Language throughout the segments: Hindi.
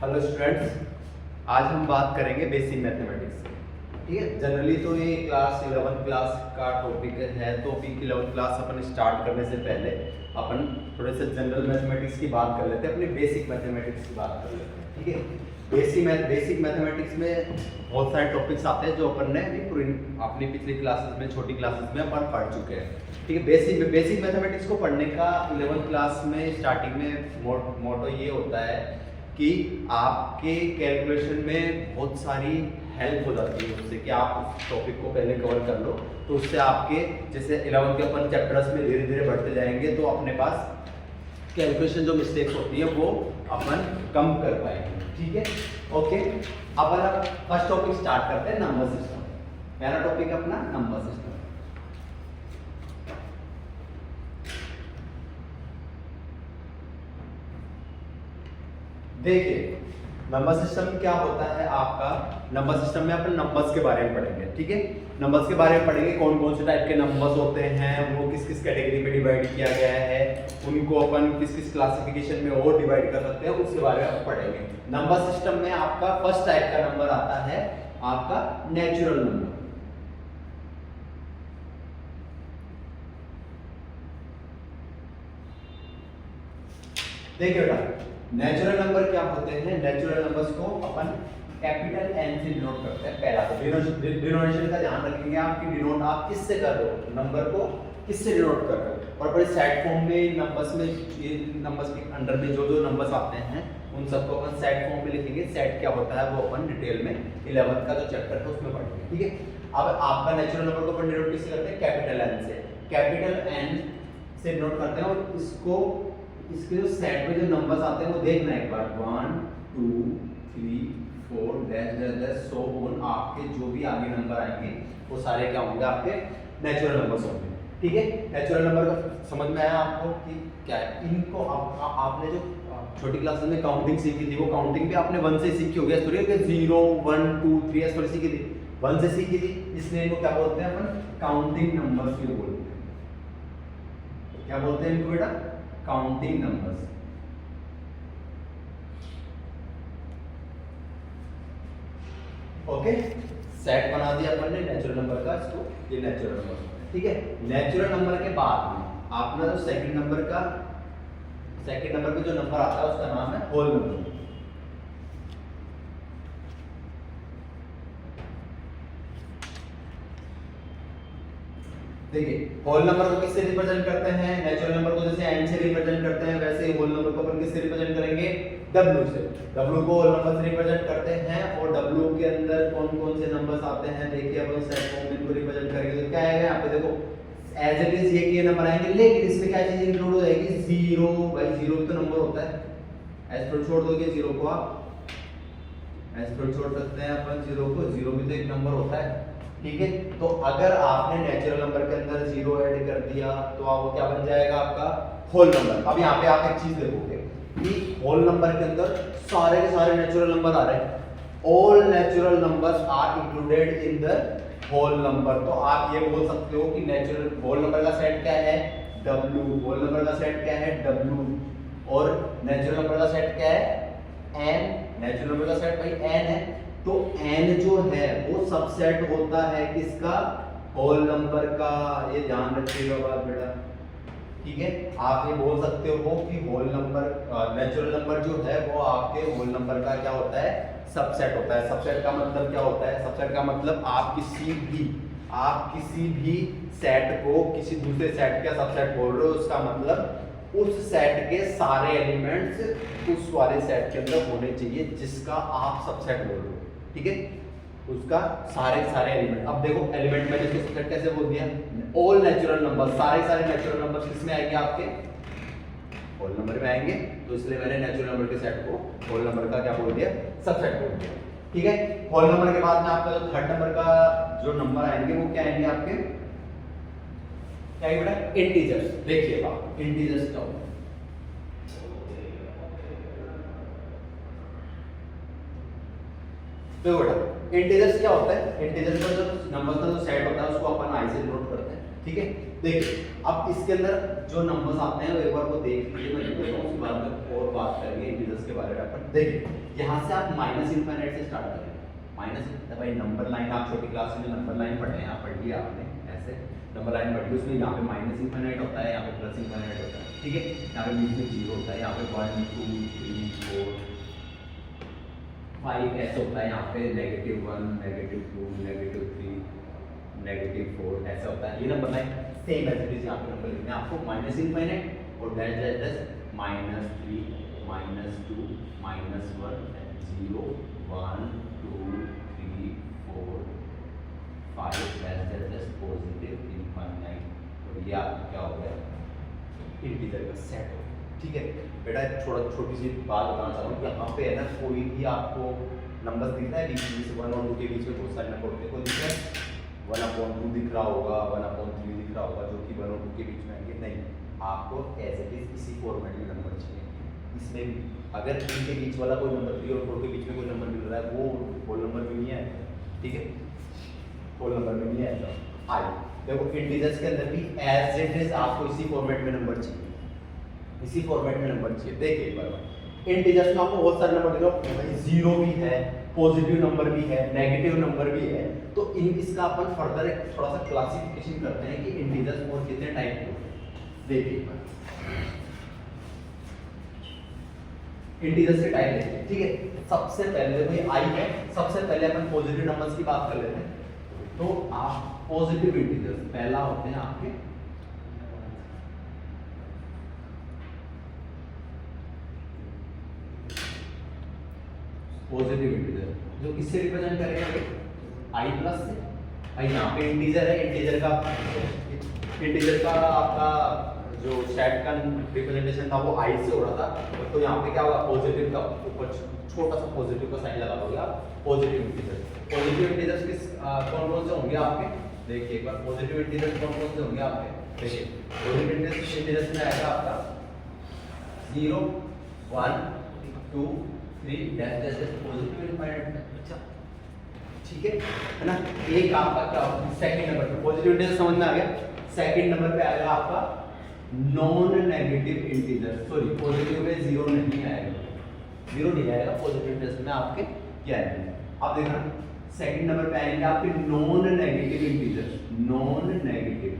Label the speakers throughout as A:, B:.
A: हेलो स्टूडेंट्स, आज हम बात करेंगे बेसिक मैथमेटिक्स। ठीक है, जनरली तो ये क्लास 11th क्लास का टॉपिक है, तो अभी 11th क्लास अपन स्टार्ट करने से पहले अपन थोड़े से जनरल मैथमेटिक्स की बात कर लेते हैं, अपने बेसिक मैथमेटिक्स की बात कर लेते हैं। ठीक है, बेसिक मैथमेटिक्स में बहुत सारे टॉपिक्स आते हैं जो अपन ने अपनी पिछली क्लासेस में, छोटी क्लासेस में अपन पढ़ चुके हैं। ठीक है, बेसिक मैथमेटिक्स को पढ़ने का 11th क्लास में स्टार्टिंग में मोटो ये होता है कि आपके कैलकुलेशन में बहुत सारी हेल्प हो जाती है उससे, कि आप उस टॉपिक को पहले कवर कर लो, तो उससे आपके जैसे 11th के अपन चैप्टर्स में धीरे धीरे बढ़ते जाएंगे तो अपने पास कैलकुलेशन जो मिस्टेक्स होती है वो अपन कम कर पाएंगे। ठीक है, ओके। अब फर्स्ट टॉपिक स्टार्ट करते हैं, नंबर सिस्टम। पहला टॉपिक अपना नंबर सिस्टम। देखिए, नंबर सिस्टम क्या होता है आपका। नंबर सिस्टम में अपन नंबर्स के बारे में पढ़ेंगे। ठीक है, नंबर्स के बारे में पढ़ेंगे, कौन कौन से टाइप के नंबर्स होते हैं, वो किस किस कैटेगरी में डिवाइड किया गया है, उनको अपन किस किस क्लासिफिकेशन में और डिवाइड कर सकते हैं, उसके बारे में आप पढ़ेंगे। नंबर सिस्टम में आपका फर्स्ट टाइप का नंबर आता है आपका नेचुरल नंबर। देखिए बेटा, नेचुरल नंबर क्या होते हैं। नेचुरल नंबर्स को अपन कैपिटल एन से डिनोट करते हैं। पहला तो डिनोटेशन का ध्यान रखेंगे आप कि डिनोट आप किससे कर रहे हो, नंबर को किससे डिनोट कर रहे हो। और बड़े सेट फॉर्म में नंबर्स में, ये नंबर्स के अंडर में जो जो नंबर्स आते हैं उन सबको अपन सेट फॉर्म में लिखेंगे। सेट क्या होता है वो अपन डिटेल में 11th का जो चैप्टर है उसमें पढ़ेंगे। ठीक है, अब आपका नेचुरल नंबर को अपन डिनोट किससे करते हैं, कैपिटल एन से। कैपिटल एन से डिनोट करते हैं और इसको, इसके जो सेट में जो नंबर्स आते हैं वो देखना एक बार, 1 2 3 4 dash dash dash so on. आपके जो भी आगे नंबर आएंगे वो सारे क्या होंगे, आपके नेचुरल नंबर्स होंगे। ठीक है, नेचुरल नंबर का समझ में आया आपको कि क्या है। इनको आपने जो छोटी क्लासेस में काउंटिंग सीखी थी, वो काउंटिंग भी आपने 1 से सीखी होगी, थोड़ी कि 0 1 2 3 ऐसे थोड़ी सीखी थी, 1 से सीखी थी। इसलिए इनको क्या बोलते हैं अपन, काउंटिंग नंबर्स भी बोलते हैं। क्या बोलते हैं इनको बेटा, काउंटिंग नंबर्स। ओके, सेट बना दिया अपन ने नेचुरल नंबर का, इसको ये नेचुरल नंबर। ठीक है, नेचुरल नंबर के बाद में अपना जो सेकंड नंबर पे जो नंबर आता है उसका नाम है होल नंबर। देखिए, होल नंबर को किससे रिप्रेजेंट करते हैं, नेचुरल नंबर को जैसे n से रिप्रेजेंट करते हैं वैसे ही होल नंबर को अपन किससे रिप्रेजेंट करेंगे, w से। w को होल नंबर से रिप्रेजेंट करते हैं और w के अंदर कौन कौन से नंबर्स आते हैं, देखिए अपन सेट फॉर्म में इनको रिप्रेजेंट करेंगे तो क्या आएगा यहाँ पे, देखो एज इट इज ये नंबर आएंगे, लेकिन इसमें क्या चीज इंक्लूड हो जाएगी, 0। भाई 0 भी तो नंबर होता है, ऐसे थोड़ी छोड़ दोगे 0 को, आप ऐसे थोड़ी छोड़ सकते हैं अपन 0 को, 0 भी तो एक नंबर होता है। ठीक है, तो अगर आपने नेचुरल नंबर के अंदर 0 ऐड कर दिया तो आप क्या बन जाएगा आपका होल नंबर। अब यहाँ पे आप एक चीज देखोगे कि होल नंबर के अंदर सारे के सारे नेचुरल नंबर आ रहे हैं, all natural numbers are included in the whole number. तो आप ये बोल सकते हो कि नेचुरल होल नंबर का सेट क्या है, W। होल नंबर का सेट क्या है, W। और नेचुरल नंबर का सेट क्या है, N। नेचुरल नंबर का सेट भाई N है, तो n जो है वो सबसेट होता है किसका, होल नंबर का। ये ध्यान रखिएगा बात बेटा। ठीक है, आप ये बोल सकते हो कि होल नंबर, नेचुरल नंबर जो है वो आपके होल नंबर का क्या होता है, सबसेट होता है। सबसेट का मतलब क्या होता है, सबसेट का मतलब आप किसी भी सेट को किसी दूसरे सेट का सबसेट बोल रहे हो, उसका मतलब उस सेट के सारे एलिमेंट्स उस वाले सेट के अंदर होने चाहिए जिसका आप सबसेट बोल रहे हो। ठीक है, उसका सारे एलिमेंट। अब देखो एलिमेंट में जिसको सबसेट कैसे बोल दिया, ऑल नेचुरल नंबर, सारे नेचुरल नंबर किसमें आएंगे, आपके होल नंबर में आएंगे। तो इसलिए मैंने नेचुरल नंबर के सेट को होल नंबर का क्या बोल दिया, सबसेट बोल दिया। ठीक है, होल नंबर के बाद में आपका जो थर्ड नंबर का जो नंबर आएंगे वो क्या आएंगे आपके, क्या है बेटा, इंटीजर्स। देखिए बात, इंटीजर्स क्या होता है, तो बेटा इंटीजर्स क्या होता है, इंटीजर्स का जो नंबर का जो सेट होता है उसको अपन i से डिनोट करते हैं। ठीक है, देखिए अब इसके अंदर जो नंबर्स आते हैं वो एक बार वो देख लीजिए, मैं कहता हूँ उसके बाद में और बात करेंगे इंटीजर्स के बारे में। अपन देखिए यहाँ से आप माइनस इनफाइनाइट से स्टार्ट करें। माइनस भाई नंबर लाइन आप छोटी क्लास में नंबर लाइन पढ़े हैं, आप पढ़ लिया आपने ऐसे नंबर लाइन पढ़ी, उसमें यहाँ पे माइनस इनफाइनाइट होता है, यहाँ पे प्लस इनफाइनाइट होता है, ठीक है। यहाँ पे बीच में जीरो होता है, यहाँ पे 1 2 3 4 5 ऐसे होता है, यहाँ पे -1 -2 -3 -4 ऐसा होता है। ये number line same as it is यहाँ पे नंबर लिखना है आपको, माइनस इनफाइनाइट और dash dash dash -3 -2 -1 0 1 2 3 4 5 dash dash dash positive infinite. और ये आपका क्या हो गया, इंटीजर का सेट हो गया, ठीक है। बेटा छोटी सी बात बताना चाहूँ कि यहाँ पे है ना कोई भी आपको नंबर दिख रहा है बीच में से 1 और 2 के बीच में बहुत सारे नंबर होते हैं, कोई दिख रहा है 1/2 दिख रहा होगा, 1/3 दिख रहा होगा, जो कि 1 और 2 के बीच में आएंगे, नहीं आपको एज इट इज इसी फॉर्मेट में नंबर चाहिए। इसमें भी अगर इनके बीच वाला कोई नंबर 3 और 4 के बीच में कोई नंबर मिल रहा है वो होल नंबर में नहीं आएगा, ठीक है, होल नंबर में नहीं आएगा। आई देखो इंटीजर्स के अंदर भी एज इट इज आपको इसी फॉर्मेट में नंबर चाहिए, इसी फॉर्मेट में नंबर चाहिए। देखिए एक बार इंटीजर्स में आपको बहुत सारे नंबर दिख रहे हैं, जीरो भी है, पॉजिटिव नंबर भी है, नेगेटिव नंबर भी है, तो इन इसका अपन फर्दर एक थोड़ा सा क्लासिफिकेशन करते हैं कि इंटीजर्स और कितने टाइप के होते हैं। देखिए इंटीजर्स के टाइप देखिए, ठीक है। सबसे पहले देखो ये आई है, सबसे पहले अपन पॉजिटिव नंबर्स की बात कर लेते हैं। तो आप पॉजिटिव इंटीजर्स पहला होते हैं आपके पॉजिटिव इंटीजर, जो किससे रिप्रेजेंट करेंगे आई प्लस से। भाई यहाँ पे इंटीजर है, इंटीजर का आपका जो सेट का रिप्रेजेंटेशन था वो आई से हो रहा था, तो यहाँ पे क्या होगा पॉजिटिव का ऊपर छोटा सा पॉजिटिव का साइन लगा दोगे आप, पॉजिटिव इंटीजर। पॉजिटिव इंटीजर्स किस कौन कौन से होंगे आपके, देखिए एक बार पॉजिटिव इंटीजर्स कौन कौन से होंगे आपके। देखिए पॉजिटिव इंटीजर्स में आएगा आपका 0 1 2 3 dash dash dash positive infinite. अच्छा ठीक है ना। एक आपका क्या होगा सेकंड नंबर पे पॉजिटिव इंटीजर समझ में आ गया। सेकंड नंबर पे आएगा आपका non negative integer, sorry positive में 0 नहीं आएगा, 0 नहीं आएगा पॉजिटिव इंटीजर में आपके क्या आएंगे। आप देखना सेकंड नंबर पे आएंगे आपके non negative integer, non negative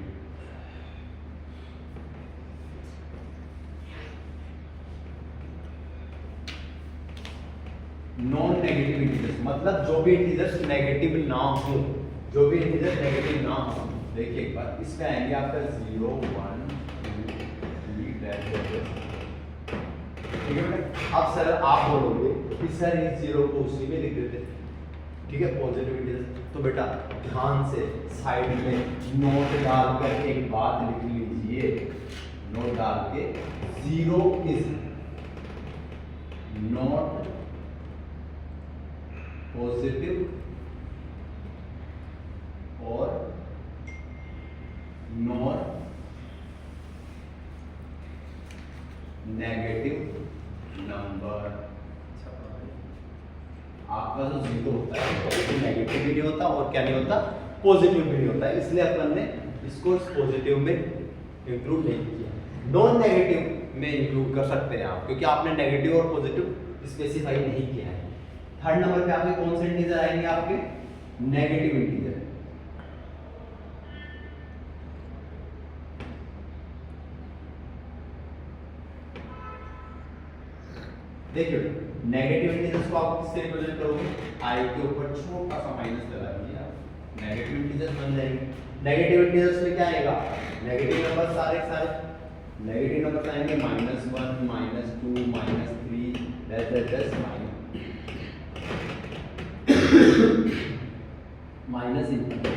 A: non negative integers, मतलब जो भी इंटीजर्स नेगेटिव ना हो, जो भी इंटीजर्स नेगेटिव ना हो। देखिए एक बार इसमें आएंगे आपका 0 1 2 3 डैश, ठीक है बेटा। अब सर आप बोलोगे कि सर इस 0 को उसी में लिख देते, ठीक है पॉजिटिव इंटीजर्स। तो बेटा ध्यान से साइड में नोट डालकर एक बात लिख लीजिए, नोट डाल के 0 इज नॉट पॉजिटिव और नॉर नेगेटिव नंबर। आपका जो 0 होता है वो नेगेटिव भी नहीं होता और क्या नहीं होता पॉजिटिव भी नहीं होता है, इसलिए अपन ने इसको पॉजिटिव में इंक्लूड नहीं किया। नॉन नेगेटिव में इंक्लूड कर सकते हैं आप, क्योंकि आपने नेगेटिव और पॉजिटिव स्पेसिफाई नहीं किया है। थर्ड नंबर पे आपके कौन से इंटीजर आएंगे आपके नेगेटिव इंटीजर। देखिए नेगेटिव इंटीजर्स को आप किससे रिप्रेजेंट करोगे, आई के ऊपर छोटा सा माइनस लगा दीजिए आप, नेगेटिव इंटीजर्स बन जाएंगे। नेगेटिव इंटीजर्स में क्या आएगा, नेगेटिव नंबर सारे नेगेटिव नंबर आएंगे -1 -2 -3 डैश माइनस इनफिनिटी,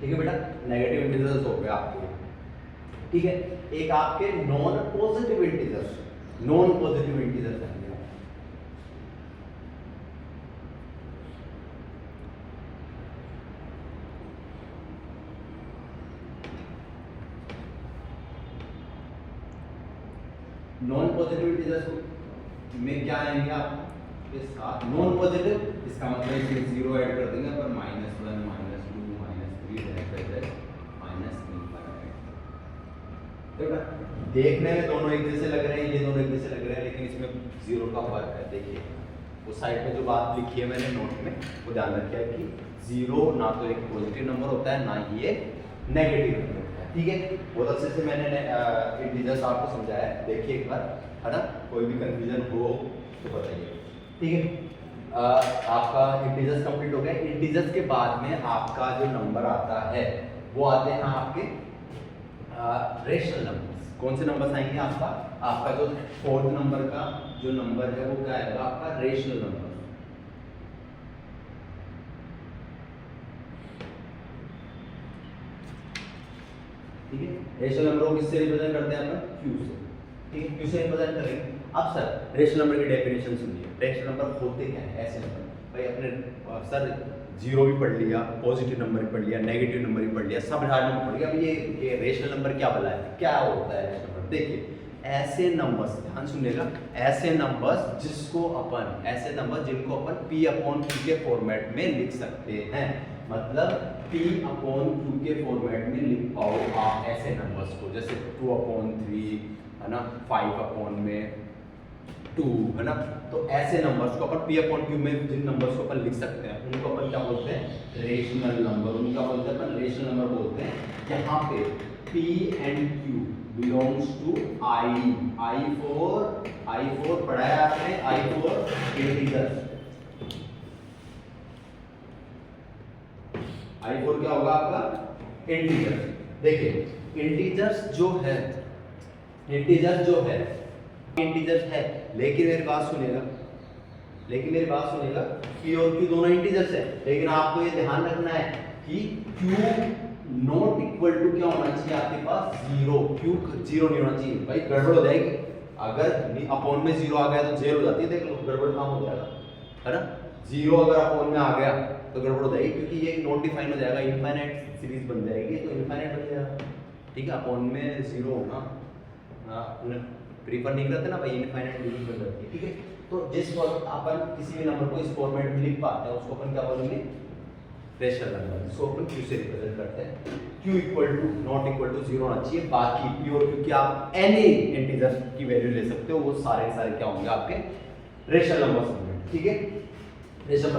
A: ठीक है बेटा। नेगेटिव इंटीजर्स हो गए आपके, ठीक है। एक आपके non positive integers, non positive integers आएंगे। नॉन पॉजिटिव इंटीजर्स में क्या आएंगे आपके साथ नॉन पॉजिटिव, इसका मतलब इसमें 0 ऐड कर देंगे पर -1 -2 -3 डैश देखो देखने में दोनों एक जैसे लग रहे हैं, ये दोनों एक जैसे लग रहे हैं, लेकिन इसमें जीरो का फर्क है। देखिए वो साइड में जो बात लिखी है मैंने नोट में, वो ध्यान रखिए कि जीरो ना तो एक पॉजिटिव नंबर होता है ना ही ये नेगेटिव नंबर होता है। ठीक है, बहुत अच्छे से मैंने इंटीजर्स आपको समझाया है, देखिए एक बार, है ना, कोई भी कंफ्यूजन हो तो बताइए। ठीक है, आपका इंटीजर्स कंप्लीट हो गया। इंटीजर्स के बाद में आपका जो नंबर आता है वो आते हैं आपके रेशनल नंबर्स। कौन से नंबर्स आएंगे आपका? आपका जो फोर्थ नंबर का जो नंबर है वो क्या आएगा आपका? Rational number. ठीक है, रेशनल नंबर को किससे रिप्रेजेंट करते हैं अपन? क्यू से। ठीक है, क्यू से रिप्रेजेंट करेंगे। अब सर रेशनल नंबर की डेफिनेशन सुनिए। रेशनल नंबर होते क्या है? ऐसे नंबर भाई अपने सर जीरो भी पढ़ लिया, पॉजिटिव नंबर भी पढ़ लिया, नेगेटिव नंबर भी पढ़ लिया, सब झाड़ने में पढ़ लिया। अब ये रेशनल नंबर क्या बला है, क्या होता है रेशनल नंबर? देखिए ऐसे नंबर्स, ध्यान सुनिएगा, ऐसे नंबर्स जिसको अपन, ऐसे नंबर जिनको अपन p अपॉन q के फॉर्मेट में लिख सकते हैं। मतलब p अपॉन q के फॉर्मेट में लिख पाओ आप ऐसे नंबर्स को, जैसे 2 अपॉन 3 है ना, 5 अपॉन में 2 है ना। तो ऐसे नंबर्स को अपन p अपॉन q में जिन नंबर्स को अपन लिख सकते हैं उनको अपन क्या बोलते हैं? Rational number. उनका बोलते हैं अपन रेशनल नंबर बोलते हैं। यहाँ पे p and q belongs to I four पढ़ाया आपने, I four integer. I four क्या होगा आपका? इंटीजर। देखिए इंटीजर्स जो है, इंटीजर जो है, इंटीजर है, लेकिन मेरी बात सुनिएगा, p और q दोनों इंटीजर्स है, लेकिन आपको ये ध्यान रखना है कि q नॉट इक्वल टू क्या होना चाहिए आपके पास? जीरो। q जीरो नहीं होना चाहिए भाई, गड़बड़ हो जाएगी। अगर अपॉन में जीरो आ गया तो जेल हो जाती है, देख लो गड़बड़ काम हो जाएगा, है ना। जीरो अगर अपॉन में आ गया तो गड़बड़ हो जाएगी, क्योंकि ये नॉट डिफाइन हो जाएगा, इनफाइनाइट सीरीज बन जाएगी, तो इनफाइनाइट बन जाएगा। ठीक है, अपॉन में जीरो होना प्रीफर नहीं करते ना भाई, इनफाइनाइट सीरीज बन जाती है। ठीक है, तो जिस वक्त अपन किसी भी नंबर को इस फॉर्मेट में लिख पाते हैं उसको अपन क्या बोलेंगे? रेशनल नंबर, जिसको अपन q से रिप्रेजेंट करते हैं। q equal to not equal to zero होना चाहिए। बाकी p और q की आप एनी इंटीजर की वैल्यू ले सकते हो, वो सारे क्या होंगे आपके? रेशनल नंबर्स होंगे। ठीक है, रेशनल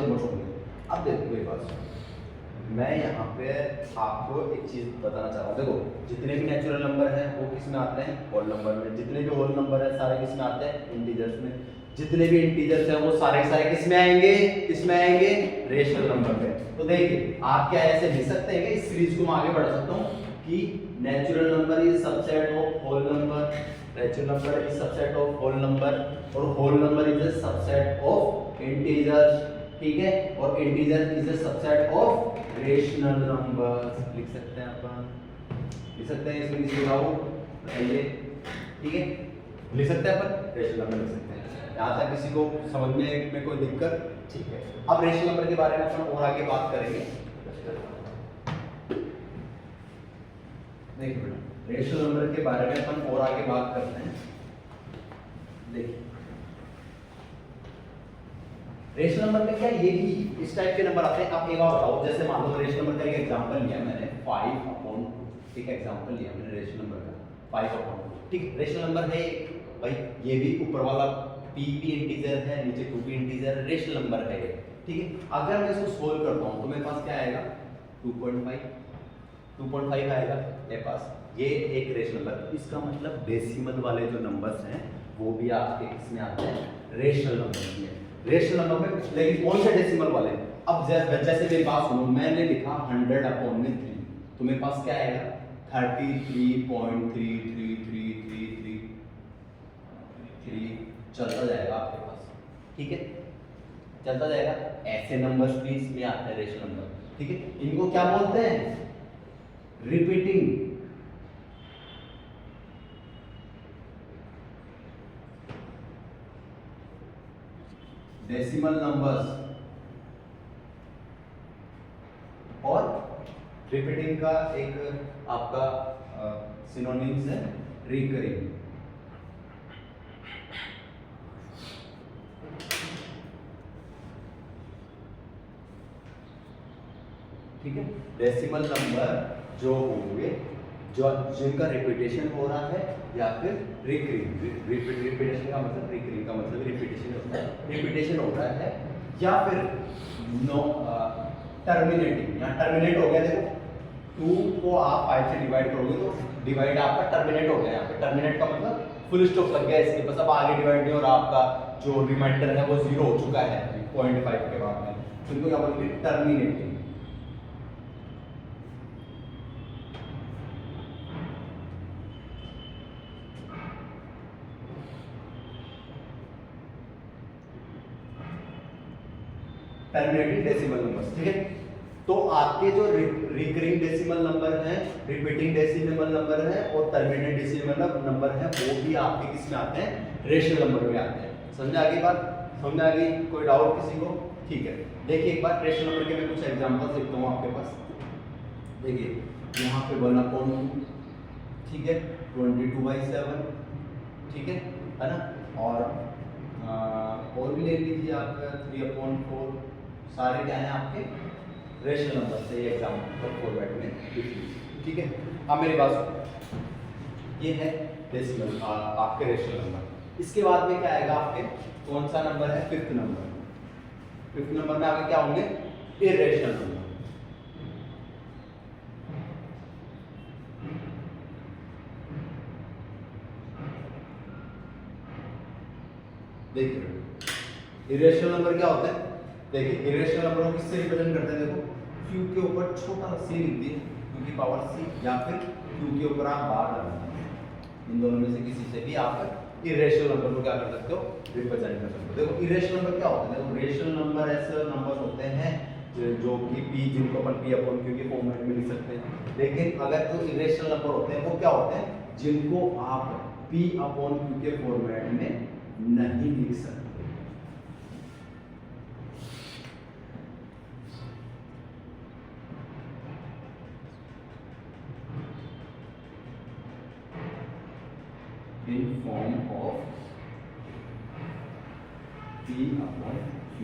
A: नंबर्स होंगे। अब देखो मेरे पास, मैं यहाँ पे आपको एक चीज बताना चाह रहा हूँ। देखो जितने भी नेचुरल नंबर हैं वो किस में आते हैं? होल नंबर में। जितने भी होल नंबर है सारे किस में आते हैं? इंटीजर्स में। जितने भी इंटीजर्स हैं वो सारे किस में आएंगे? किस में आएंगे? रेशनल नंबर में। तो देखिए आप क्या ऐसे लिख सकते हैं कि इस सीरीज को मैं आगे बढ़ा सकता हूँ कि natural number is subset of whole number, natural number is subset of whole number, और whole number is a subset of integers. ठीक है, और integer is a subset of rational numbers. लिख सकते हैं अपन, लिख सकते हैं, इसमें किसी लिखाओ ये। ठीक है, लिख सकते हैं अपन, रेशनल नंबर लिख सकते हैं। यहाँ तक किसी को समझ में कोई दिक्कत? ठीक है, अब रेशनल नंबर के बारे में अपन और आगे बात करेंगे। देखिए बेटा, रेशनल नंबर के बारे में अपन और आगे बात करते हैं। देखिए रेशनल नंबर में क्या ये भी इस टाइप के नंबर आते हैं। आप एक बार बताओ, जैसे मान लो रेशनल नंबर का एक एग्जांपल लिया मैंने 5 अपॉन, ठीक है, एग्जांपल लिया मैंने रेशनल नंबर का 5 अपॉन, ठीक, रेशनल नंबर है भाई, ये भी ऊपर वाला p भी इंटीजर है, नीचे 2 भी इंटीजर है, रेशनल नंबर है ये। ठीक है, अगर मैं इसको सोल्व करता हूं तो मेरे पास क्या आएगा? 2.5 आएगा मेरे पास। ये एक रेशनल नंबर, इसका मतलब डेसिमल वाले जो नंबर्स हैं वो भी आपके इसमें आते हैं रेशनल नंबर में। रेशनल नंबर में लेकिन कौन से डेसिमल वाले? अब जैसे मेरी बात सुनो, मैंने लिखा 100 अपॉन में 3, तो मेरे पास क्या आएगा? 33.333333 चलता जाएगा आपके पास। ठीक है, चलता जाएगा। ऐसे नंबर्स भी इसमें आते हैं रेशनल नंबर। ठीक है, इनको क्या बोलते हैं? रिपीटिंग। डेसिमल नंबर्स और रिपीटिंग का एक आपका सिनोनिम्स है रिकरिंग। ठीक है, डेसिमल नंबर जो होंगे जो जिनका रिपीटेशन हो रहा है या फिर रिकरिंग। रिपीटेशन का मतलब रिकरिंग का मतलब रिपीटेशन होता है, रिपीटेशन हो रहा है या फिर नो टर्मिनेटिंग। यहाँ टर्मिनेट हो गया, देखो 2 को आप 5 से डिवाइड करोगे तो डिवाइड आपका टर्मिनेट हो गया। यहाँ पे टर्मिनेट का मतलब फुल स्टॉप लग गया इसके बस, अब आगे डिवाइड नहीं हो रहा, आपका जो रिमाइंडर है वो 0 हो चुका है 0.5 के बाद में, तो इनको क्या बोलेंगे टर्मिनेटिंग। टर्मिनेटिंग डेसिमल नंबर, ठीक है। तो आपके जो रिकरिंग डेसिमल नंबर है, रिपीटिंग डेसिमल नंबर है और टर्मिनेटिंग डेसिमल नंबर है, वो भी आपके किस में आते हैं, रेशनल नंबर में आते हैं। समझ आ गई बात, समझ आ गई, कोई डाउट किसी को? ठीक है, देखिए एक बार रेशनल नंबर के मैं कुछ एग्जांपल्स लिखता हूँ आपके पास। देखिए यहाँ पे 1/2, ठीक है, 22/7, ठीक है ना, और भी ले लीजिए आप 3/4, सारे क्या हैं आपके रेशनल नंबर से, ये एग्जाम्पल फॉर्मेट में लिख लीजिए, ठीक है। अब मेरी बात सुनो, ये है डेसिमल आपके रेशनल नंबर। इसके बाद में क्या आएगा आपके, कौन सा नंबर है, 5th नंबर। 5th नंबर में आगे क्या होंगे, इरेशनल नंबर। देखिए इरेशनल नंबर क्या होता है, देखिए इरेशनल नंबर को किससे रिप्रेजेंट करते हैं, देखो q के ऊपर छोटा सा c लिख दिए, q की पावर c, या फिर q के ऊपर आप बार डाल दीजिए, इन दोनों में से किसी से भी आप इरेशनल नंबर को क्या कर सकते हो, रिप्रेजेंट कर सकते हो। देखो इरेशनल नंबर क्या होता है, देखो रेशनल नंबर ऐसे नंबर होते हैं जो कि p, जिनको अपन p/q के फॉर्मेट में लिख सकते हैं। लेकिन अगर जो इरेशनल नंबर होते हैं वो क्या होते हैं, जिनको आप p/q के फॉर्मेट में नहीं लिख सकते। इन फॉर्म ऑफ p/q,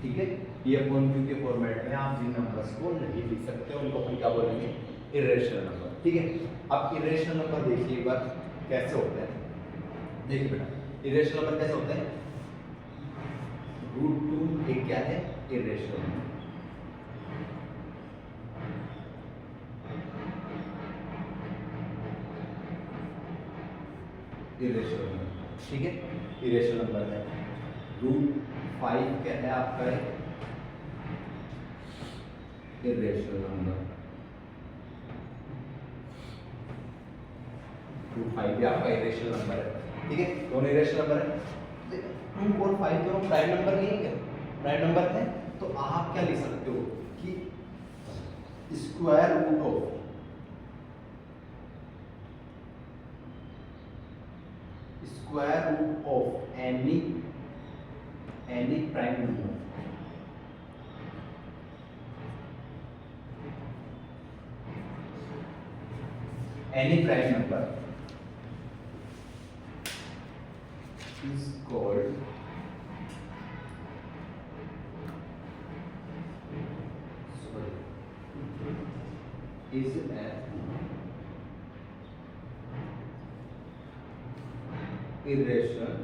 A: ठीक है। p/q के फॉर्मेट में आप जिन नंबर्स को नहीं लिख सकते हो उनको अपन क्या बोलेंगे, इरेशनल नंबर, ठीक है। अब इरेशनल नंबर देखिए एक बार कैसे होते हैं, देखिए बेटा इरेशनल नंबर कैसे होते हैं, √2 एक क्या है, इरेशनल नंबर, इरेशनल नंबर, ठीक है। इरेशनल नंबर है √5 क्या है आपका इरेशनल नंबर, √5 भी आपका इरेशनल नंबर है, ठीक है। दोनों इरेशनल नंबर है, 2 और 5 दोनों प्राइम नंबर नहीं है क्या, प्राइम नंबर है, तो आप क्या लिख सकते हो कि square root of any prime number, any prime number is called is an irrational,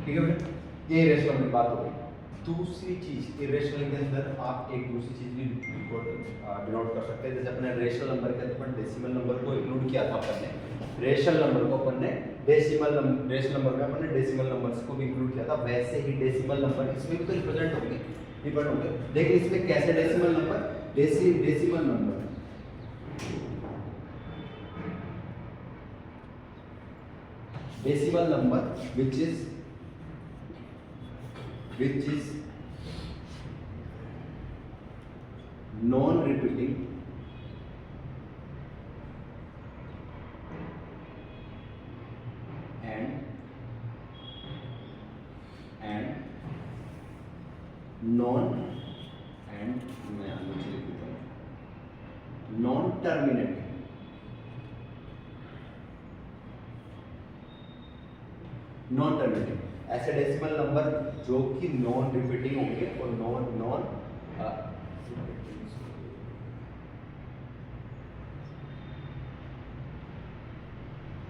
A: ठीक है बेटा, ये इरेशनल की बात हो गई। दूसरी चीज इरेशनल के अंदर आप एक दूसरी चीज भी डिनोट कर सकते हैं, जैसे अपने रेशनल नंबर के अंदर डेसिमल नंबर को इंक्लूड किया था अपन ने, रेशनल नंबर को अपन ने रेशनल नंबर में अपन ने डेसिमल नंबर्स को भी इंक्लूड किया था, वैसे ही डेसिमल नंबर इसमें भी तो रिप्रेजेंट होंगे, डिपेंड होंगे। लेकिन इसमें कैसे decimal number, decimal number which is non-repeating and non-terminating, ऐसे डेसिमल नंबर जो कि नॉन रिपीटिंग होंगे और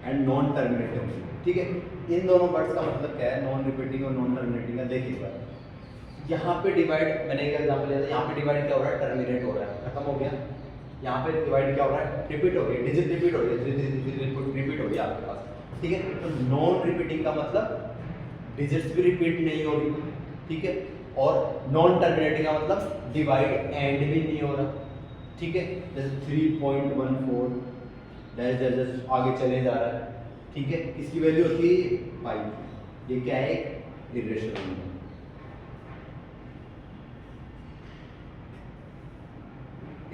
A: एंड नॉन टर्मिनेटिंग। ठीक है, इन दोनों वर्ड्स का मतलब क्या है, नॉन रिपीटिंग और नॉन टर्मिनेटिंग का। देखिए एक बार यहाँ पे डिवाइड, मैंने एक एग्जांपल लिया था, यहाँ पे डिवाइड क्या हो रहा है, टर्मिनेट हो रहा है, खत्म हो गया। यहाँ पे डिवाइड क्या हो रहा है, रिपीट हो गया, डिजिट रिपीट हो गया, रिपीट हो गया आपके पास। ठीक है, तो नॉन रिपीटिंग का मतलब डिजिट्स भी रिपीट नहीं हो रही, ठीक है, और नॉन टर्मिनेटिंग का मतलब डिवाइड एंड भी नहीं हो रहा। ठीक है, जैसे 3.14 जैसे आगे चले जा रहा है। ठीक है, इसकी वैल्यू होती है 5। ये क्या है, एक इरेशनल नंबर,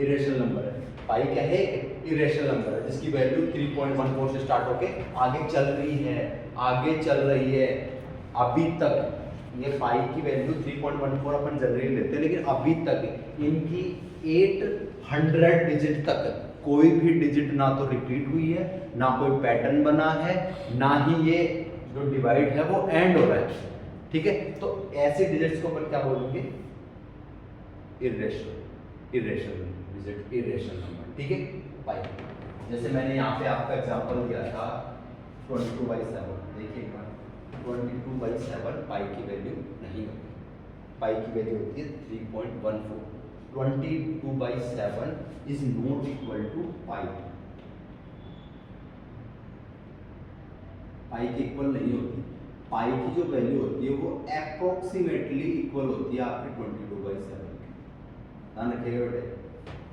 A: इरेशनल नंबर है। पाई क्या है, इरेशनल नंबर है जिसकी वैल्यू 3.14 से स्टार्ट होके आगे चल रही है, आगे चल रही है अभी तक। ये पाई की वैल्यू 3.14 अपन जनरली लेते हैं, लेकिन अभी तक इनकी 800 डिजिट तक कोई भी डिजिट ना तो रिपीट हुई है, ना कोई पैटर्न बना है, ना ही ये जो डिवाइड है वो एंड हो रहा है। ठीक है, तो ऐसे डिजिट्स को अपन क्या बोलेंगे, इरेशनल डिजिट, इरेशनल नंबर। ठीक है, पाई जैसे मैंने यहाँ पे आपका एग्जांपल दिया था 22/7। देखिए एक बार 22/7 पाई की वैल्यू नहीं होती, पाई की वैल्यू होती है 3.14। 22/7 इज नॉट इक्वल टू पाई, पाई के इक्वल नहीं होती। पाई की जो वैल्यू होती है वो अप्रोक्सीमेटली इक्वल होती है आपके 22/7 के, ध्यान रखिएगा बेटे।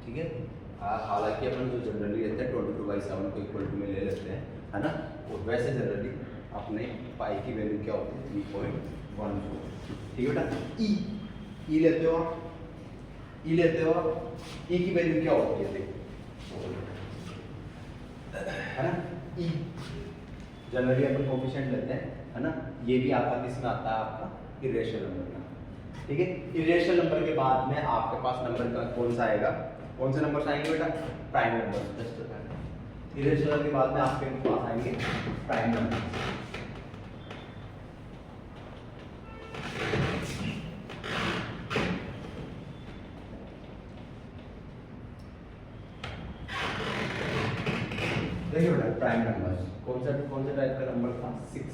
A: ठीक है, हालांकि अपन जो जनरली लेते हैं 22/7 को इक्वल टू में ले लेते हैं, है ना, और वैसे जनरली अपने पाई की वैल्यू क्या होती है 3.14। ठीक है बेटा, ई लेते हो आप, ई लेते हो आप, ई की वैल्यू क्या होती है, देखो, है ना, ई जनरली अपन कोफिशिएंट लेते हैं, है ना, ये भी आपका किस में आता है, आपका इरेशनल नंबर में। ठीक है, इरेशनल नंबर के बाद में आपके पास नंबर का कौन सा आएगा, कौन से नंबर्स आएंगे बेटा, प्राइम नंबर। इरेशनल के बाद में आपके पास आएंगे प्राइम नंबर। देखिए बेटा, प्राइम नंबर कौन सा टाइप का नंबर था, 6।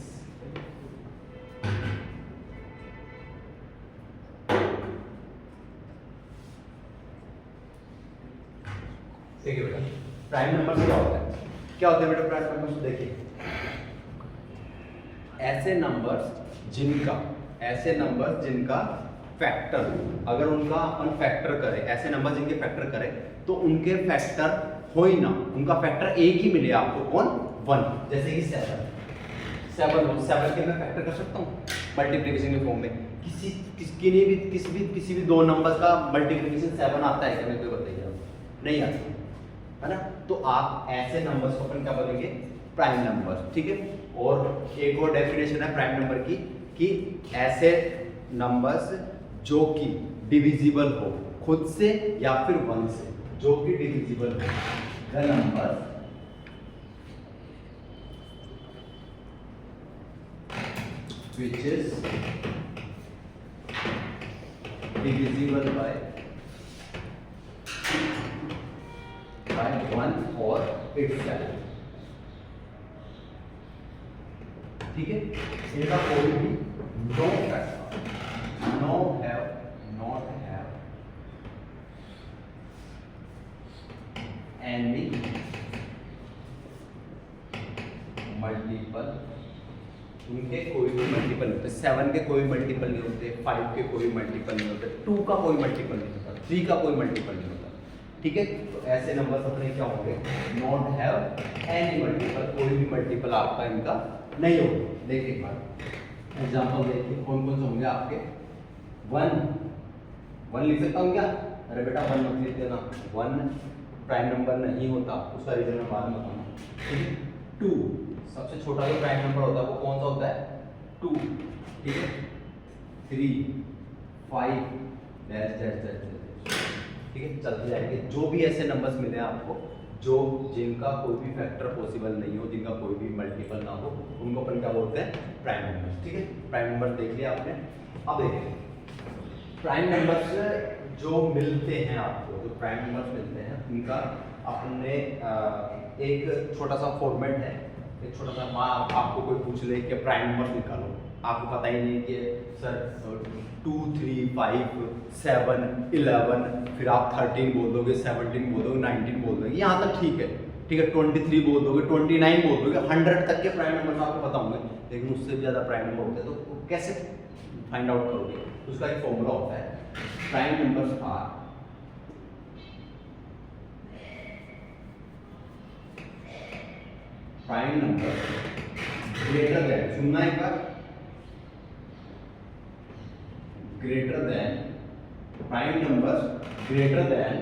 A: देखिए बेटा, प्राइम नंबर क्या होता है, क्या होता है बेटा प्राइम नंबर, देखिए ऐसे नंबर्स जिनका फैक्टर, अगर उनका अपन फैक्टर करें, ऐसे नंबर जिनके फैक्टर करें तो उनके फैक्टर हो ही ना, उनका फैक्टर एक ही मिले आपको, कौन, 1। जैसे कि 7 के मैं फैक्टर कर सकता हूँ मल्टीप्लिकेशन के फॉर्म में। किसी भी दो नंबर का मल्टीप्लिकेशन 7 आता है क्या, मेरे को बताइए आप, नहीं आता, है ना। तो आप ऐसे नंबर्स को अपन क्या बोलेंगे, प्राइम नंबर। ठीक है, और एक और डेफिनेशन है प्राइम नंबर की, कि ऐसे नंबर्स जो कि डिविजिबल हो खुद से या फिर 1 से, जो कि डिविजिबल हो, the number which is divisible by 1 or itself। ठीक है, इनका कोई भी not have any मल्टीपल, उनके कोई भी मल्टीपल नहीं होते, 7 के कोई मल्टीपल नहीं होते, 5 के कोई मल्टीपल नहीं होते, 2 का कोई मल्टीपल नहीं होता, 3 का कोई मल्टीपल नहीं होता। ठीक है, तो ऐसे नंबर्स अपने क्या होंगे, नॉट हैव एनी मल्टीपल, कोई भी मल्टीपल आपका इनका नहीं होगा। देखिए एक बार एग्जांपल देखिए, कौन कौन से होंगे आपके, 1 लिख सकता हूँ क्या, अरे बेटा 1 मत लिख देना, 1 प्राइम नंबर नहीं होता, उसका रीजन मैं बाद में बताऊंगा। ठीक है, 2 सबसे छोटा जो प्राइम नंबर होता है वो कौन सा होता है, 2। ठीक है, 3 5 ठीक है, चलते जाएंगे। जो भी ऐसे नंबर्स मिले आपको जो जिनका कोई भी फैक्टर पॉसिबल नहीं हो, जिनका कोई भी मल्टीपल ना हो, उनको अपन क्या बोलते हैं, प्राइम नंबर्स। ठीक है, प्राइम नंबर देख लिया आपने। अब देखिए प्राइम नंबर्स जो मिलते हैं आपको, जो प्राइम नंबर्स मिलते हैं उनका अपने एक छोटा सा फॉर्मेट है, एक छोटा सा आपको कोई पूछ ले कि प्राइम नंबर निकालो, आपको पता ही नहीं कि सर 2 3 5 7 11, फिर आप 13 बोल दोगे, 17 बोल दोगे, 19 बोल दोगे, यहाँ तक ठीक है, ठीक है, 23 बोल दोगे, 29 बोल दोगे, 100 तक के प्राइम नंबर आपको पता होंगे, लेकिन उससे भी ज़्यादा प्राइम नंबर होते हैं तो कैसे फाइंड आउट करोगे? उसका एक फॉर्मूला होता है, prime numbers are prime number greater than, सुनना एक बार, greater than, prime numbers greater than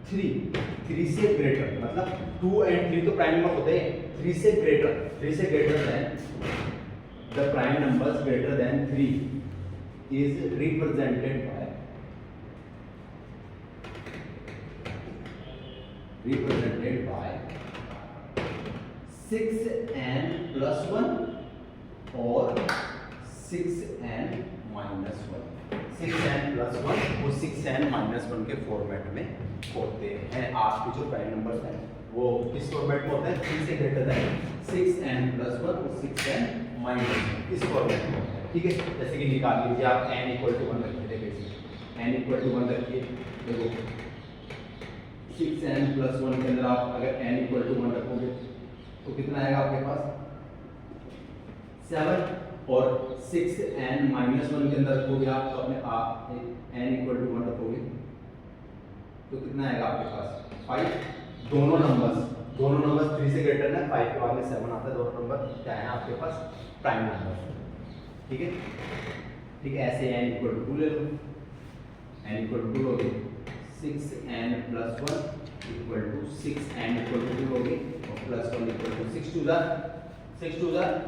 A: 3 से ग्रेटर, मतलब 2 and 3 तो प्राइम नंबर होते हैं, 3 से greater than the prime numbers greater than 3 is represented by 6n plus 1 और 6n minus 1, 6n plus 1 और 6n minus 1 के फॉर्मेट में होते हैं। आपके जो प्राइम नंबर्स हैं वो किस फॉर्मेट में होते हैं? 3 से ग्रेटर देन 6n plus 1 और 6n minus 1, इस फॉर्मेट में होते हैं। ठीक है, जैसे कि निकाल लीजिए आप n equal to 1 रखिए, देखिए n equal to 1 रखिए, देखो 6n plus 1 के अंदर आप अगर n equal to 1 रखोगे तो कितना आएगा आपके पास 7, और 6n minus 1 के अंदर रखोगे आप तो अपने आप n equal to 1 रखोगे तो कितना आएगा आपके पास 5। दोनों नंबर्स 3 से ग्रेटर है, 5 के बाद में 7 आता है, दोनों नंबर क्या है आपके पास? Prime number. ठीक है, ठीक है, ऐसे n equal to 2 ले लो, n equal to 2 लोगे 6n plus 1 equal to 6n equal to 2 लोगे और plus 1 equal to 6 2 जा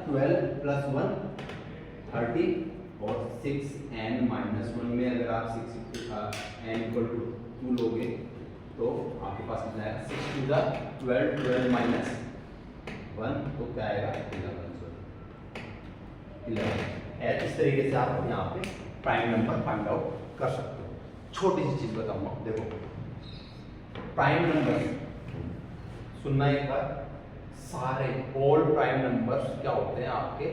A: 12 plus 1 30, और 6n minus 1 में अगर आप 6n equal to 2 लोगे तो आपके पास कितना आएगा? 6 2 जा 12, 12 minus 1 तो क्या आएगा? 11। इस तरीके से आप यहाँ पे प्राइम नंबर फाइंड आउट कर सकते हो। छोटी सी चीज बताऊंगा, देखो प्राइम नंबर सुनना एक बार, सारे ऑल प्राइम नंबर्स क्या होते हैं? आपके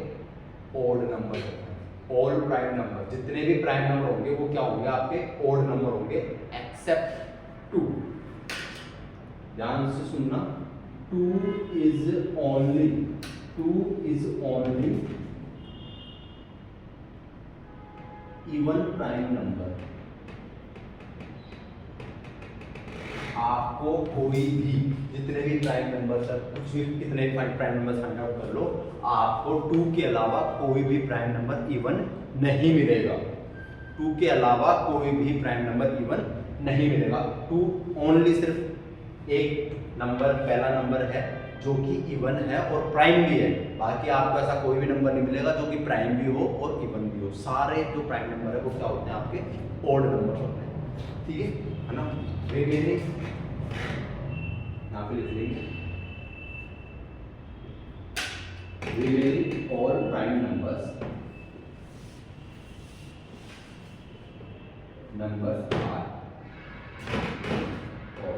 A: ओड नंबर होते हैं। ऑल प्राइम नंबर, जितने भी प्राइम नंबर होंगे वो क्या होंगे? आपके ओड नंबर होंगे, एक्सेप्ट 2। ध्यान से सुनना, 2 is only even prime number. आपको कोई भी जितने भी प्राइम नंबर्स है, कुछ भी कितने भी प्राइम नंबर्स फाइंड आउट कर लो, आपको 2 के अलावा कोई भी प्राइम नंबर इवन नहीं मिलेगा। 2 के अलावा कोई भी प्राइम नंबर इवन नहीं मिलेगा। 2 ओनली सिर्फ एक नंबर, पहला नंबर है जो कि इवन है और प्राइम भी है। बाकी आपको ऐसा कोई भी नंबर नहीं मिलेगा जो कि प्राइम भी हो और इवन भी हो। सारे जो प्राइम नंबर है वो क्या होते हैं? आपके ओड नंबर होते हैं। ठीक है ना? रिमेनिंग यहाँ पे लिख लेंगे, remaining all prime numbers are, और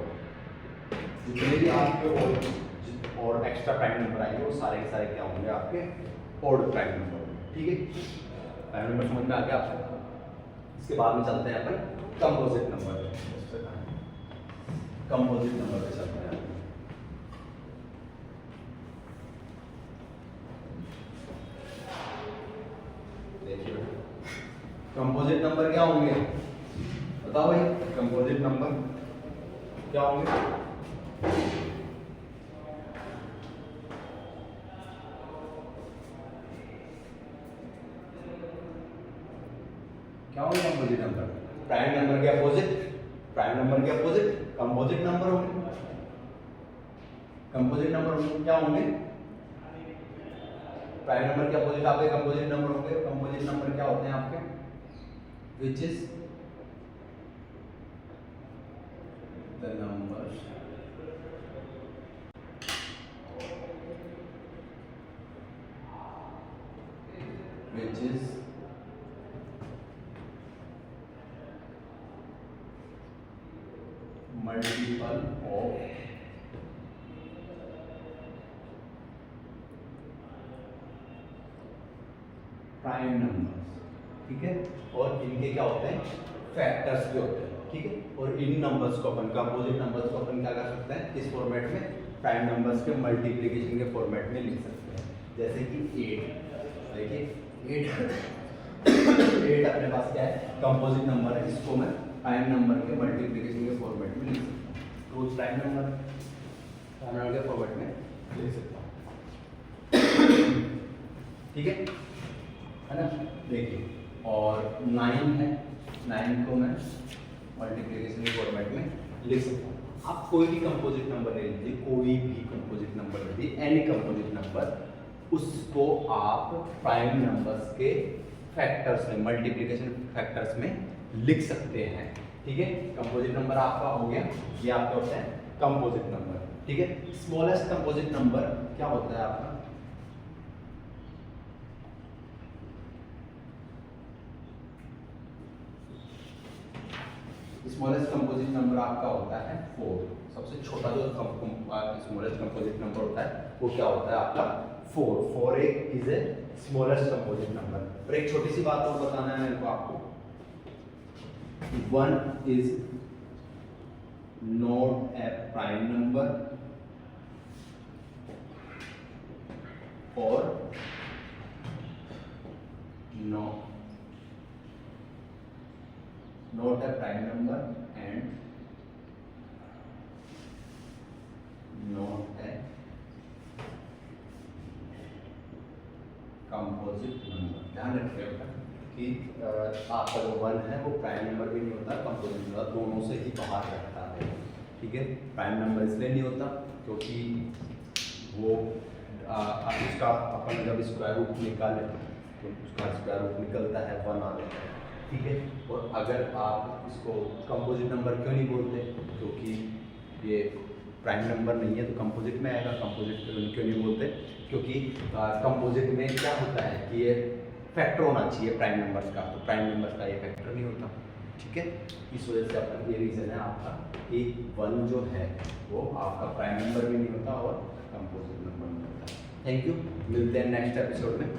A: जितने भी आपके और एक्स्ट्रा प्राइम नंबर आएंगे वो सारे के सारे क्या होंगे? आपके ऑड प्राइम नंबर। ठीक है, प्राइम नंबर समझ में आ गया आपको? इसके बाद में चलते हैं अपन कंपोजिट नंबर पे चलते हैं। देखिए कंपोजिट नंबर क्या होंगे? बताओ भाई, कंपोजिट नंबर क्या होंगे? क्या होंगे कंपोजिट नंबर? प्राइम नंबर के अपोजिट, कंपोजिट नंबर होंगे। कंपोजिट नंबर क्या होंगे? प्राइम नंबर के अपोजिट आपके कंपोजिट नंबर होंगे। कंपोजिट नंबर क्या होते हैं आपके? Which is the number which is multiple of prime numbers, ठीक है, और इनके क्या होते हैं, फैक्टर्स भी होते हैं, ठीक है। और इन नंबर्स को अपन कंपोजिट नंबर्स को अपन क्या कर सकते हैं, इस फॉर्मेट में प्राइम नंबर्स के मल्टीप्लिकेशन के फॉर्मेट में लिख सकते हैं। जैसे कि 8, देखिए 8 अपने पास क्या है, कंपोजिट नंबर है, इसको मैं प्राइम नंबर के मल्टीप्लिकेशन के फॉर्मेट में लिख सकता हूँ। तो प्राइम नंबर के फॉर्मेट में लिख सकता हूँ, ठीक है ना। देखिए, और 9 है, 9 को मैं मल्टीप्लिकेशन के फॉर्मेट में लिख सकता हूँ। आप कोई भी कंपोजिट नंबर ले लीजिए, कोई भी कंपोजिट नंबर ले लीजिए, एनी कंपोजिट नंबर, उसको आप प्राइम नंबर्स के फैक्टर्स में, मल्टीप्लिकेशन फैक्टर्स में लिख सकते हैं, ठीक है। कंपोजिट नंबर आपका हो गया, ये आपका होता है कंपोजिट नंबर, ठीक है। स्मॉलेस्ट कंपोजिट नंबर क्या होता है आपका, स्मॉलेस्ट कंपोजिट नंबर आपका होता है 4। सबसे छोटा जो स्मॉलेस्ट कंपोजिट नंबर होता है वो क्या होता है आपका 4 is a smallest composite number. और एक छोटी सी बात और बताना है मेरे को आपको, 1 is not a prime number और not a prime number and not a composite number। ध्यान रखिएगा कि आपका जो 1 है वो प्राइम नंबर भी नहीं होता, कंपोजिट नंबर, दोनों से ही बाहर रहता है, ठीक है। प्राइम नंबर इसलिए नहीं होता क्योंकि वो उसका अपन जब स्क्वायर रूट निकाले तो उसका स्क्वायर रूट निकलता है 1 आ जाता है, ठीक है। और अगर आप इसको कंपोजिट नंबर क्यों नहीं बोलते, क्योंकि ये प्राइम नंबर नहीं है तो कंपोजिट में आएगा। कंपोजिट क्यों नहीं बोलते, क्योंकि कंपोजिट में क्या होता है कि ये फैक्टर होना चाहिए प्राइम नंबर्स का, तो प्राइम नंबर्स का ये फैक्टर नहीं होता, ठीक है। इस वजह से आपका ये रीज़न है आपका कि 1 जो है वो आपका प्राइम नंबर भी नहीं होता और कंपोजिट नंबर नहीं होता। थैंक यू, मिलते हैं नेक्स्ट एपिसोड में।